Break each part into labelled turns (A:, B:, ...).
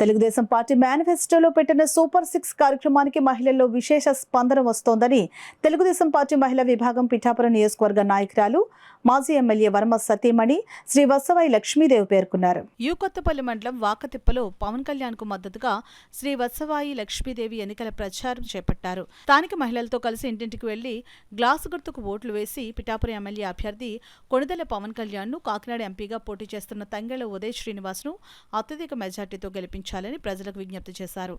A: Telugu Desam party మేనిఫెస్టోలో పెట్టిన super 6 కార్యక్రమానికి మహిళల్లో విశేష స్పందన వస్తోందని తెలుగుదేశం పార్టీ మహిళా విభాగం పిఠాపురం నియోజకవర్గ నాయకురాలు మాజీ ఎమ్మెల్యే వర్మ సతీమణి శ్రీ వత్సవాయి లక్ష్మీదేవి పేర్కొన్నారు. యూకొత్తపల్లి మండలం వాకతిప్పలో పవన్ కళ్యాణ్ కు మద్దతుగా శ్రీ వత్సవాయి లక్ష్మీదేవి ఎన్నికల ప్రచారం చేపట్టారు. స్థానిక మహిళలతో కలిసి ఇంటింటికి వెళ్లి గ్లాసు గుర్తుకు ఓట్లు వేసి పిఠాపురం ఎమ్మెల్యే అభ్యర్థి కొణిదెల పవన్ కళ్యాణ్ ను కాకినాడ ఎంపీగా పోటీ చేస్తున్న తంగెళ్ల ఉదయ్ శ్రీనివాస్ ను అత్యధిక మెజార్టీతో గెలిపించాలని ప్రజలకు విజ్ఞప్తి చేశారు.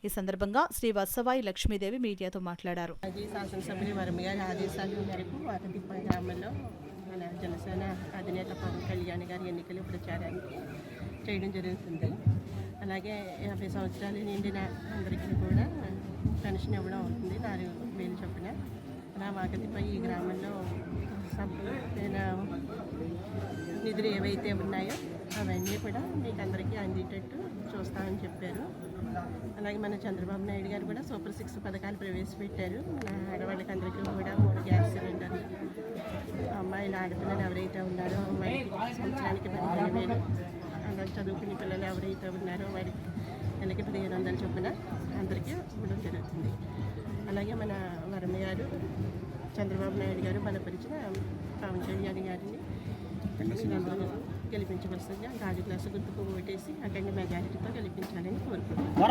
A: ఈ సందర్భంగా శ్రీ వత్సవాయి లక్ష్మీదేవి మీడియాతో మాట్లాడారు.
B: మన జనసేన అధినేత పవన్ కళ్యాణ్ గారి ఎన్నికల ప్రచారానికి చేయడం జరుగుతుంది. అలాగే 50 సంవత్సరాలు నిండిన అందరికీ కూడా పెన్షన్ ఇవ్వడం అవుతుంది 4,000 చొప్పున. అలా వాకతిపై ఈ గ్రామంలో నిధులు ఏవైతే ఉన్నాయో అవన్నీ కూడా మీకు అందరికీ అందేటట్టు చూస్తామని చెప్పారు. అలాగే మన చంద్రబాబు నాయుడు గారు కూడా సూపర్ 6 పథకాలు ప్రవేశపెట్టారు. మన ఆడవాళ్ళకి అందరికీ కూడా 3 గ్యాస్ సిలిండర్లు, అమ్మాయిలు ఆడపిల్లలు ఎవరైతే ఉన్నారో వారికి సంవత్సరానికి 15,000, అలా చదువుకునే పిల్లలు ఎవరైతే ఉన్నారో వారికి నెలకి 1,500 చొప్పున అందరికీ ఇవ్వడం జరుగుతుంది. అలాగే మన వర్మ గారు చంద్రబాబు నాయుడు గారు బలపరిచిన పవన్ కళ్యాణ్ గారిని అందరూ గెలిపించవలసిందిగా గాజు గ్లాసు గుర్తుకు ఓటేసి అఖండ మెజారిటీతో గెలిపించాలని కోరుకుంటున్నాను.